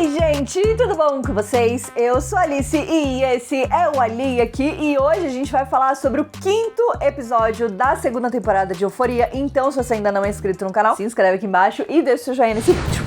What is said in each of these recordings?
Oi, gente, tudo bom com vocês? Eu sou a Alice e esse é o Ali aqui, e hoje a gente vai falar sobre o 5º episódio da 2ª temporada de Euphoria. Então, se você ainda não é inscrito no canal, se inscreve aqui embaixo e deixa o seu joinha nesse vídeo.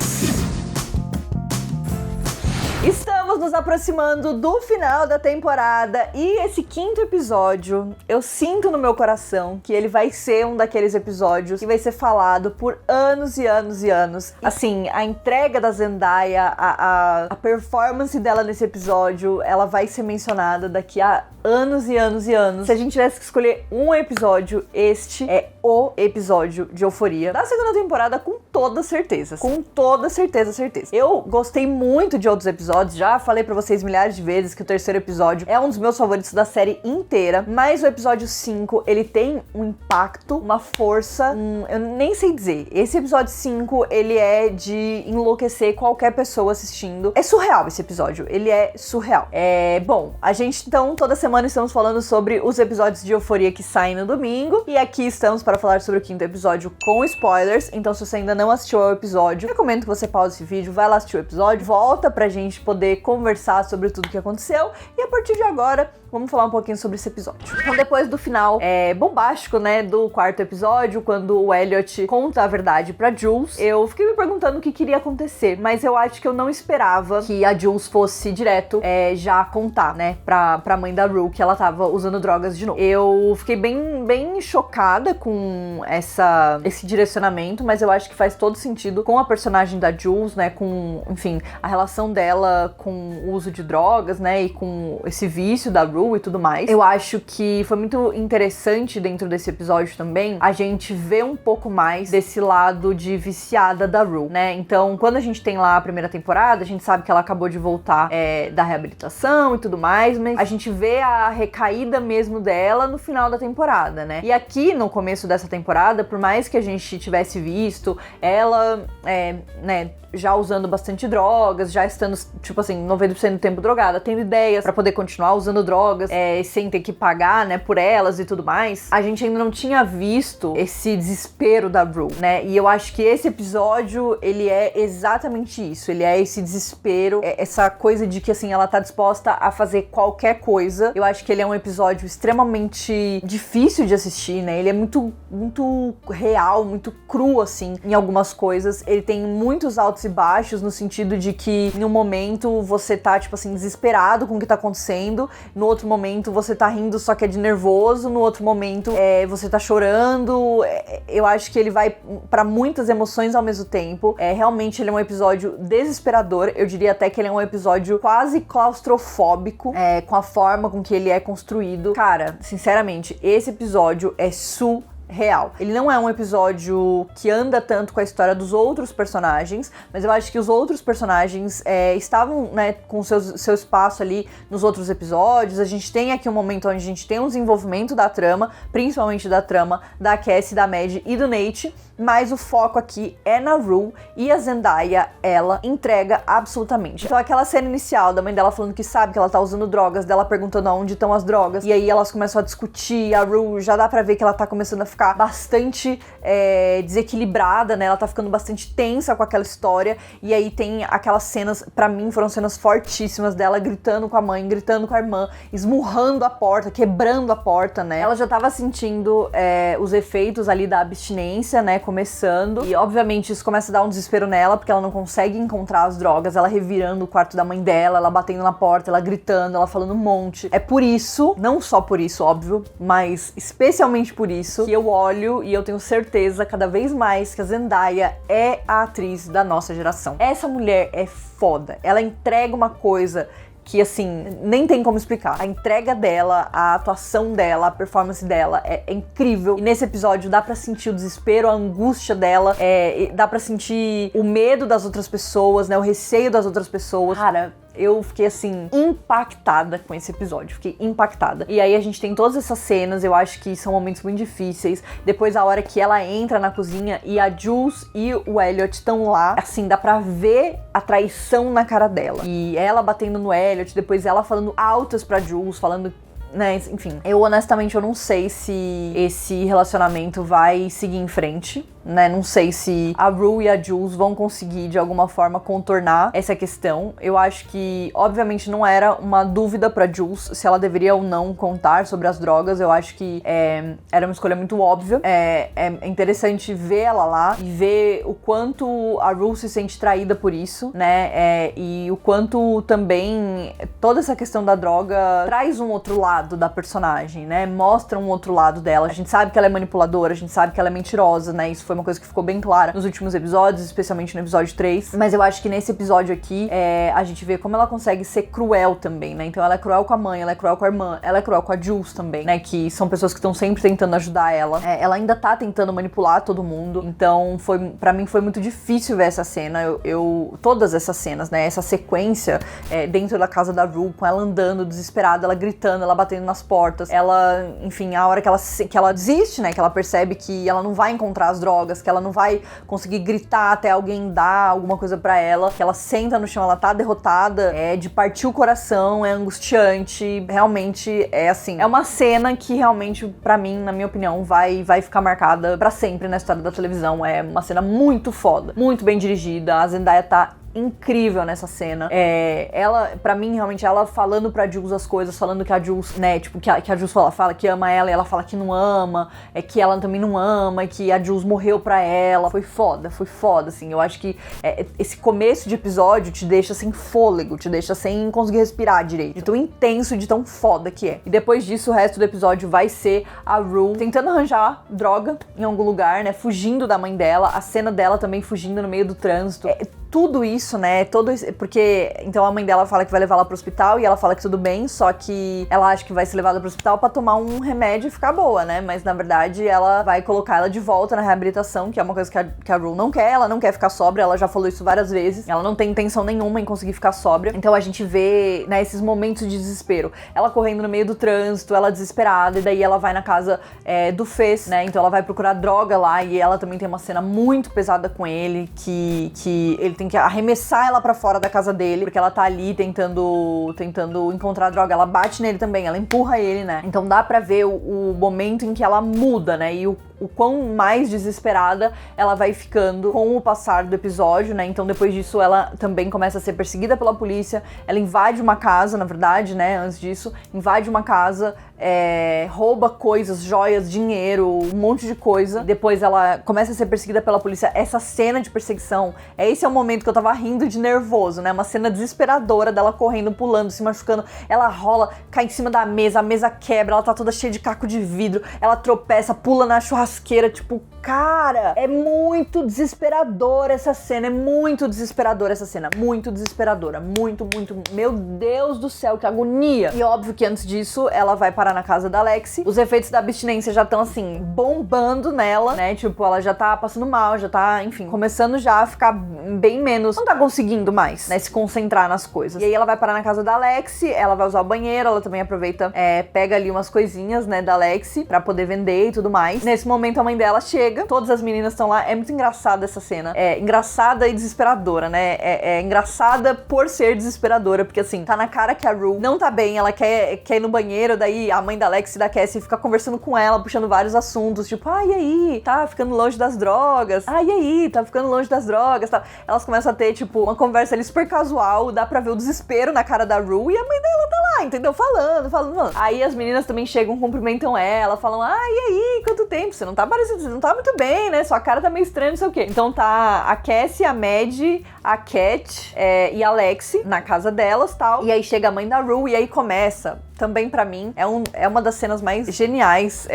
Estamos nos aproximando do final da temporada e esse 5º episódio, eu sinto no meu coração que ele vai ser um daqueles episódios que vai ser falado por anos e anos e anos. Assim, a entrega da Zendaya, a performance dela nesse episódio, ela vai ser mencionada daqui a anos e anos e anos. Se a gente tivesse que escolher um episódio, este é o episódio de Euphoria da 2ª temporada, com toda certeza. Com toda certeza. Eu gostei muito de outros episódios, já falei pra vocês milhares de vezes que o 3º episódio é um dos meus favoritos da série inteira, mas o episódio 5, ele tem um impacto, uma força, eu nem sei dizer. Esse episódio 5, ele é de enlouquecer qualquer pessoa assistindo. É surreal esse episódio, ele é surreal. Bom, a gente então, toda semana estamos falando sobre os episódios de Euphoria que saem no domingo, e aqui estamos para falar sobre o 5º episódio com spoilers. Então, se você ainda não assistiu ao episódio, recomendo que você pause esse vídeo, vai lá assistir o episódio, volta pra gente poder conversar sobre tudo que aconteceu, e a partir de agora vamos falar um pouquinho sobre esse episódio. Então, depois do final bombástico, né, do 4º episódio, quando o Elliot conta a verdade pra Jules, eu fiquei me perguntando o que queria acontecer, mas eu acho que eu não esperava que a Jules fosse direto já contar, né, pra mãe da Rue que ela tava usando drogas de novo. Eu fiquei bem chocada com esse direcionamento, mas eu acho que faz todo sentido com a personagem da Jules, né, com, enfim, a relação dela com o uso de drogas, né, e com esse vício da Rue e tudo mais. Eu acho que foi muito interessante dentro desse episódio também a gente ver um pouco mais desse lado de viciada da Rue, né? Então, quando a gente tem lá a primeira temporada, a gente sabe que ela acabou de voltar da reabilitação e tudo mais, mas a gente vê a recaída mesmo dela no final da temporada, né? E aqui, no começo dessa temporada, por mais que a gente tivesse visto ela, né, já usando bastante drogas, já estando, tipo assim, 90% do tempo drogada, tendo ideias pra poder continuar usando drogas, sem ter que pagar, né, por elas e tudo mais, a gente ainda não tinha visto esse desespero da Rue, né? E eu acho que esse episódio, ele é exatamente isso, ele é esse desespero, essa coisa de que, assim, ela tá disposta a fazer qualquer coisa. Eu acho que ele é um episódio extremamente difícil de assistir, né? Ele é muito real, muito cru, assim, em algumas coisas. Ele tem muitos altos e baixos, no sentido de que em um momento você tá, tipo assim, desesperado com o que tá acontecendo, no outro momento você tá rindo só que é de nervoso, no outro momento você tá chorando. Eu acho que ele vai pra muitas emoções ao mesmo tempo. Realmente ele é um episódio desesperador, eu diria até que ele é um episódio quase claustrofóbico, com a forma com que ele é construído. Cara, sinceramente, esse episódio é surreal. Ele não é um episódio que anda tanto com a história dos outros personagens, mas eu acho que os outros personagens estavam, né, com seu espaço ali nos outros episódios. A gente tem aqui um momento onde a gente tem um desenvolvimento da trama, principalmente da trama da Cassie, da Mad e do Nate, mas o foco aqui é na Rue, e a Zendaya, ela entrega absolutamente. Então, aquela cena inicial da mãe dela falando que sabe que ela tá usando drogas, dela perguntando aonde estão as drogas, e aí elas começam a discutir, a Rue já dá pra ver que ela tá começando a ficar bastante desequilibrada, né? Ela tá ficando bastante tensa com aquela história, e aí tem aquelas cenas, pra mim, foram cenas fortíssimas dela gritando com a mãe, gritando com a irmã, esmurrando a porta, quebrando a porta, né? Ela já tava sentindo os efeitos ali da abstinência, né, começando, e obviamente isso começa a dar um desespero nela, porque ela não consegue encontrar as drogas, ela revirando o quarto da mãe dela, ela batendo na porta, ela gritando, ela falando um monte. É por isso, não só por isso, óbvio, mas especialmente por isso, que eu olho e eu tenho certeza cada vez mais que a Zendaya é a atriz da nossa geração. Essa mulher é foda, ela entrega uma coisa que, assim, nem tem como explicar. A entrega dela, a atuação dela, a performance dela é incrível. E nesse episódio dá pra sentir o desespero, a angústia dela, dá pra sentir o medo das outras pessoas, né, o receio das outras pessoas. Cara, eu fiquei, assim, impactada com esse episódio. Fiquei impactada. E aí a gente tem todas essas cenas, eu acho que são momentos muito difíceis. Depois, a hora que ela entra na cozinha e a Jules e o Elliot estão lá, assim, dá pra ver a traição na cara dela. E ela batendo no Elliot, depois ela falando altas pra Jules, falando, né, enfim. Eu, honestamente, eu não sei se esse relacionamento vai seguir em frente. né? Não sei se a Rue e a Jules vão conseguir, de alguma forma, contornar essa questão. Eu acho que, obviamente, não era uma dúvida pra Jules se ela deveria ou não contar sobre as drogas. Eu acho que era uma escolha muito óbvia. É interessante ver ela lá e ver o quanto a Rue se sente traída por isso, né? E o quanto também toda essa questão da droga traz um outro lado da personagem, né? Mostra um outro lado dela. A gente sabe que ela é manipuladora, a gente sabe que ela é mentirosa, né? Isso foi uma coisa que ficou bem clara nos últimos episódios, especialmente no episódio 3. Mas eu acho que nesse episódio aqui, a gente vê como ela consegue ser cruel também, né? Então ela é cruel com a mãe, ela é cruel com a irmã, ela é cruel com a Jules também, né? Que são pessoas que estão sempre tentando ajudar ela. Ela ainda tá tentando manipular todo mundo. Então, pra mim foi muito difícil ver essa cena. Todas essas cenas, né? Essa sequência dentro da casa da Rue, com ela andando desesperada, ela gritando, ela batendo nas portas. Ela, enfim, a hora que ela desiste, né? Que ela percebe que ela não vai encontrar as drogas, que ela não vai conseguir gritar até alguém dar alguma coisa pra ela, que ela senta no chão, ela tá derrotada, de partir o coração, é angustiante, realmente é assim. É uma cena que realmente, pra mim, na minha opinião, vai ficar marcada pra sempre na história da televisão. É uma cena muito foda, muito bem dirigida, a Zendaya tá incrível nessa cena. Ela, pra mim, realmente, ela falando pra Jules as coisas, falando que a Jules, né, tipo, que a Jules fala que ama ela e ela fala que não ama, que ela também não ama, que a Jules morreu pra ela. Foi foda, assim. Eu acho que esse começo de episódio te deixa sem fôlego, te deixa sem conseguir respirar direito. De tão intenso, de tão foda que é. E depois disso, o resto do episódio vai ser a Rue tentando arranjar droga em algum lugar, né, fugindo da mãe dela, a cena dela também fugindo no meio do trânsito. Tudo isso, né, porque então a mãe dela fala que vai levar ela pro hospital e ela fala que tudo bem, só que ela acha que vai ser levada pro hospital pra tomar um remédio e ficar boa, né, mas na verdade ela vai colocar ela de volta na reabilitação, que é uma coisa que a Rue não quer, ela não quer ficar sóbria, ela já falou isso várias vezes, ela não tem intenção nenhuma em conseguir ficar sóbria, então a gente vê, né, esses momentos de desespero, ela correndo no meio do trânsito, ela desesperada, e daí ela vai na casa do Fez, né, então ela vai procurar droga lá, e ela também tem uma cena muito pesada com ele, que ele tem que arremessar ela pra fora da casa dele, porque ela tá ali tentando encontrar droga. Ela bate nele também, ela empurra ele, né? Então dá pra ver o momento em que ela muda, né? E o quão mais desesperada ela vai ficando com o passar do episódio, né? Então depois disso ela também começa a ser perseguida pela polícia, ela invade uma casa, na verdade, né? Antes disso, invade uma casa, rouba coisas, joias, dinheiro, um monte de coisa. Depois ela começa a ser perseguida pela polícia. Essa cena de perseguição, esse é o momento que eu tava rindo de nervoso, né? Uma cena desesperadora dela correndo, pulando, se machucando. Ela rola, cai em cima da mesa, a mesa quebra, ela tá toda cheia de caco de vidro, ela tropeça, pula na churrasqueira, tipo, cara, é muito desesperadora essa cena, muito desesperadora, muito, meu Deus do céu, que agonia. E óbvio que antes disso, ela vai parar na casa da Lexi, os efeitos da abstinência já estão assim, bombando nela, né, tipo, ela já tá passando mal, já tá, enfim, começando já a ficar bem menos, não tá conseguindo mais, né, se concentrar nas coisas. E aí ela vai parar na casa da Lexi, ela vai usar o banheiro, ela também aproveita, pega ali umas coisinhas, né, da Lexi, pra poder vender e tudo mais. Nesse momento a mãe dela chega, todas as meninas estão lá, é muito engraçada essa cena, engraçada e desesperadora, né, é engraçada por ser desesperadora, porque assim, tá na cara que a Rue não tá bem, ela quer ir no banheiro, daí a mãe da Lexi e da Cassie fica conversando com ela, puxando vários assuntos, tipo, e aí, tá ficando longe das drogas, e aí, tá ficando longe das drogas, tá. Elas começam a ter, tipo, uma conversa ali super casual, dá pra ver o desespero na cara da Rue, e a mãe dela tá lá, entendeu? Falando. Aí as meninas também chegam, cumprimentam ela, falam, e aí, quanto tempo? Você não tá parecendo, você não tá muito bem, né? Sua cara tá meio estranha, não sei o quê. Então tá a Cassie, a Maddie, a Cat e a Lexi na casa delas, tal. E aí chega a mãe da Rue, e aí começa, também pra mim, é uma das cenas mais geniais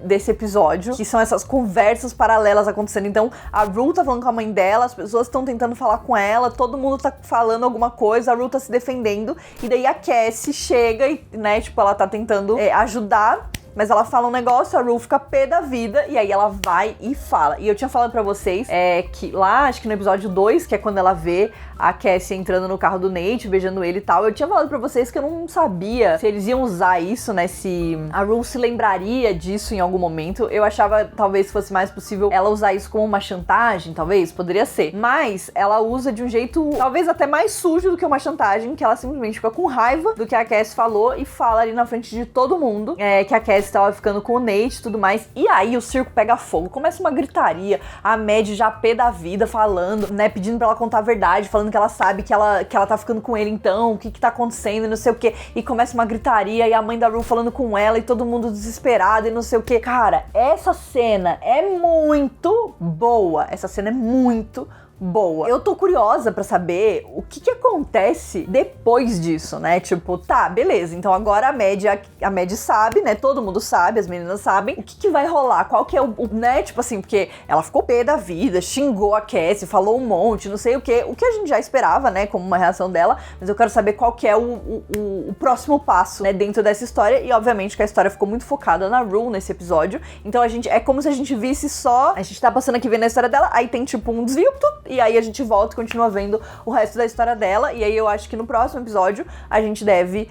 desse episódio, que são essas conversas paralelas acontecendo. Então, a Rue tá falando com a mãe dela, as pessoas estão tentando falar com ela, todo mundo tá falando alguma coisa, a Rue tá se defendendo, e daí a Cassie chega e, né, tipo, ela tá tentando ajudar, mas ela fala um negócio, a Rue fica pé da vida, e aí ela vai e fala. E eu tinha falado pra vocês que lá, acho que no episódio 2, que é quando ela vê a Cassie entrando no carro do Nate, beijando ele e tal, eu tinha falado pra vocês que eu não sabia se eles iam usar isso, né, se a Rue se lembraria disso em algum momento. Eu achava, talvez fosse mais possível ela usar isso como uma chantagem, talvez, poderia ser. Mas ela usa de um jeito, talvez até mais sujo do que uma chantagem, que ela simplesmente fica com raiva do que a Cassie falou e fala ali na frente de todo mundo, que a Cassie estava ficando com o Nate e tudo mais. E aí o circo pega fogo, começa uma gritaria, a Mad já pé da vida falando, né, pedindo pra ela contar a verdade, falando que ela sabe que ela tá ficando com ele então, o que tá acontecendo e não sei o que. E começa uma gritaria e a mãe da Rue falando com ela e todo mundo desesperado e não sei o que. Cara, essa cena é muito boa. Essa cena é muito boa. Eu tô curiosa pra saber o que acontece depois disso, né? Tipo, tá, beleza, então agora a Mad sabe, né? Todo mundo sabe, as meninas sabem. O que vai rolar? Qual que é né? Tipo assim, porque ela ficou pé da vida, xingou a Cassie, falou um monte, não sei o que a gente já esperava, né? Como uma reação dela, mas eu quero saber qual que é o próximo passo, né? Dentro dessa história, e obviamente que a história ficou muito focada na Rue nesse episódio, então é como se a gente visse só, a gente tá passando aqui vendo a história dela, aí tem tipo um desvio, e aí a gente volta e continua vendo o resto da história dela, e aí eu acho que no próximo episódio a gente deve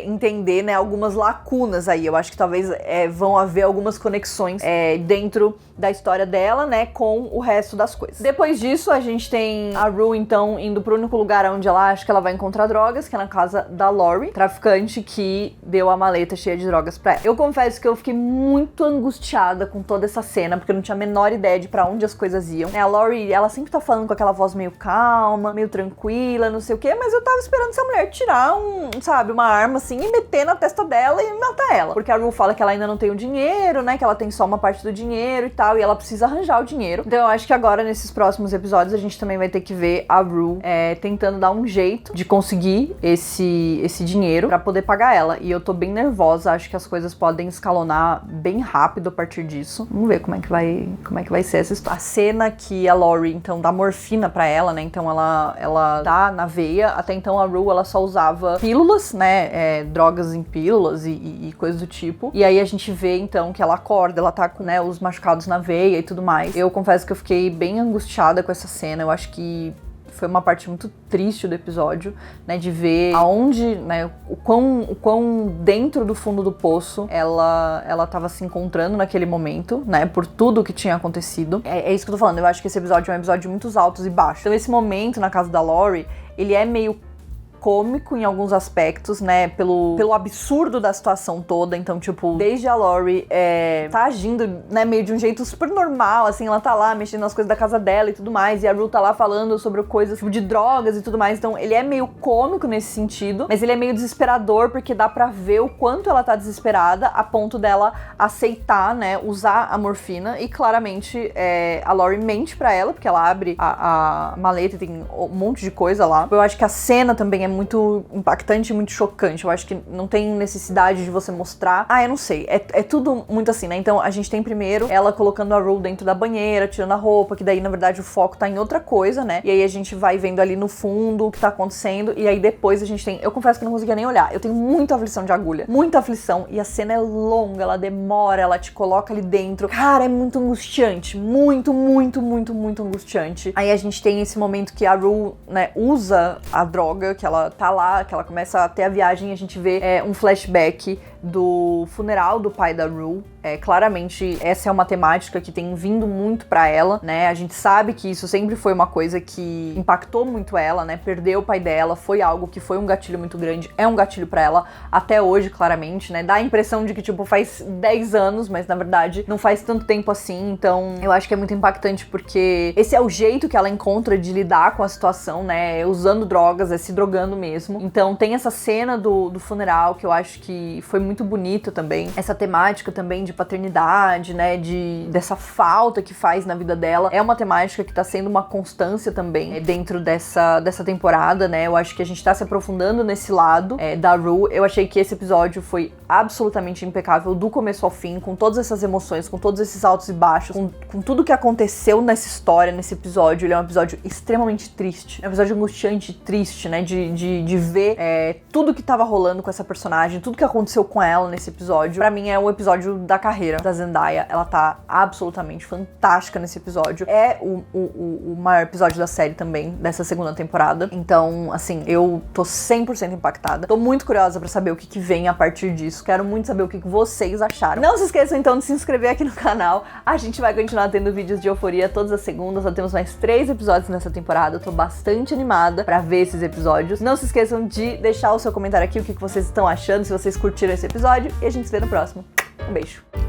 entender, né, algumas lacunas aí. Eu acho que talvez vão haver algumas conexões dentro da história dela, né, com o resto das coisas. Depois disso, a gente tem a Rue, então, indo pro único lugar onde ela acha que ela vai encontrar drogas, que é na casa da Lori, traficante que deu a maleta cheia de drogas pra ela. Eu confesso que eu fiquei muito angustiada com toda essa cena, porque eu não tinha a menor ideia de pra onde as coisas iam. A Lori, ela sempre tá falando com aquela voz meio calma, meio tranquila, não sei o que, mas eu tava esperando essa mulher tirar uma arma assim e meter na testa dela e matar ela. Porque a Rue fala que ela ainda não tem o dinheiro, né, que ela tem só uma parte do dinheiro e tal, e ela precisa arranjar o dinheiro. Então eu acho que agora, nesses próximos episódios, a gente também vai ter que ver a Rue tentando dar um jeito de conseguir esse dinheiro pra poder pagar ela. E eu tô bem nervosa, acho que as coisas podem escalonar bem rápido a partir disso. Vamos ver como é que vai ser essa história. A cena que a Lori, então, dá morfina pra ela, né, então ela dá na veia. Até então a Rue, ela só usava pílulas, né, drogas em pílulas e coisas do tipo. E aí a gente vê, então, que ela acorda, ela tá com, né, os machucados na veia e tudo mais. Eu confesso que eu fiquei bem angustiada com essa cena. Eu acho que foi uma parte muito triste do episódio, né, de ver aonde, né, o quão dentro do fundo do poço ela tava se encontrando naquele momento, né, por tudo que tinha acontecido. É isso que eu tô falando, eu acho que esse episódio é um episódio de muitos altos e baixos. Então esse momento na casa da Lori, ele é meio cômico em alguns aspectos, né, pelo absurdo da situação toda. Então, tipo, desde a Lori tá agindo, né, meio de um jeito super normal, assim, ela tá lá mexendo nas coisas da casa dela e tudo mais, e a Rue tá lá falando sobre coisas, tipo, de drogas e tudo mais. Então, ele é meio cômico nesse sentido, mas ele é meio desesperador, porque dá pra ver o quanto ela tá desesperada, a ponto dela aceitar, né, usar a morfina, e claramente a Lori mente pra ela, porque ela abre a maleta e tem um monte de coisa lá. Eu acho que a cena também é muito impactante e muito chocante. Eu acho que não tem necessidade de você mostrar. Eu não sei. É tudo muito assim, né? Então, a gente tem primeiro ela colocando a Rue dentro da banheira, tirando a roupa, que daí, na verdade, o foco tá em outra coisa, né? E aí a gente vai vendo ali no fundo o que tá acontecendo, e aí depois a gente tem... Eu confesso que eu não conseguia nem olhar. Eu tenho muita aflição de agulha. Muita aflição. E a cena é longa, ela demora, ela te coloca ali dentro. Cara, é muito angustiante. Muito, muito, muito, muito angustiante. Aí a gente tem esse momento que a Rue, né, usa a droga, que ela tá lá, que ela começa a ter a viagem, e a gente vê um flashback do funeral do pai da Rue. Claramente essa é uma temática que tem vindo muito pra ela, né? A gente sabe que isso sempre foi uma coisa que impactou muito ela, né? Perder o pai dela foi algo que foi um gatilho muito grande, é um gatilho pra ela até hoje, claramente, né? Dá a impressão de que, tipo, faz 10 anos, mas na verdade não faz tanto tempo assim. Então eu acho que é muito impactante, porque esse é o jeito que ela encontra de lidar com a situação, né? Usando drogas, se drogando mesmo. Então tem essa cena do funeral que eu acho que foi muito bonita também. Essa temática também de paternidade, né, dessa falta que faz na vida dela, é uma temática que tá sendo uma constância também dentro dessa temporada, né. Eu acho que a gente tá se aprofundando nesse lado da Rue. Eu achei que esse episódio foi absolutamente impecável do começo ao fim, com todas essas emoções, com todos esses altos e baixos, com tudo que aconteceu nessa história, nesse episódio. Ele é um episódio extremamente triste, é um episódio angustiante e triste, né, de ver tudo que tava rolando com essa personagem, tudo que aconteceu com ela nesse episódio. Pra mim é um episódio da carreira da Zendaya. Ela tá absolutamente fantástica nesse episódio. É o maior episódio da série também, dessa segunda temporada. Então, assim, eu tô 100% impactada. Tô muito curiosa pra saber o que vem a partir disso. Quero muito saber o que vocês acharam. Não se esqueçam, então, de se inscrever aqui no canal. A gente vai continuar tendo vídeos de euforia todas as segundas. Só temos mais 3 episódios nessa temporada. Eu tô bastante animada pra ver esses episódios. Não se esqueçam de deixar o seu comentário aqui, o que vocês estão achando, se vocês curtiram esse episódio. E a gente se vê no próximo. Um beijo.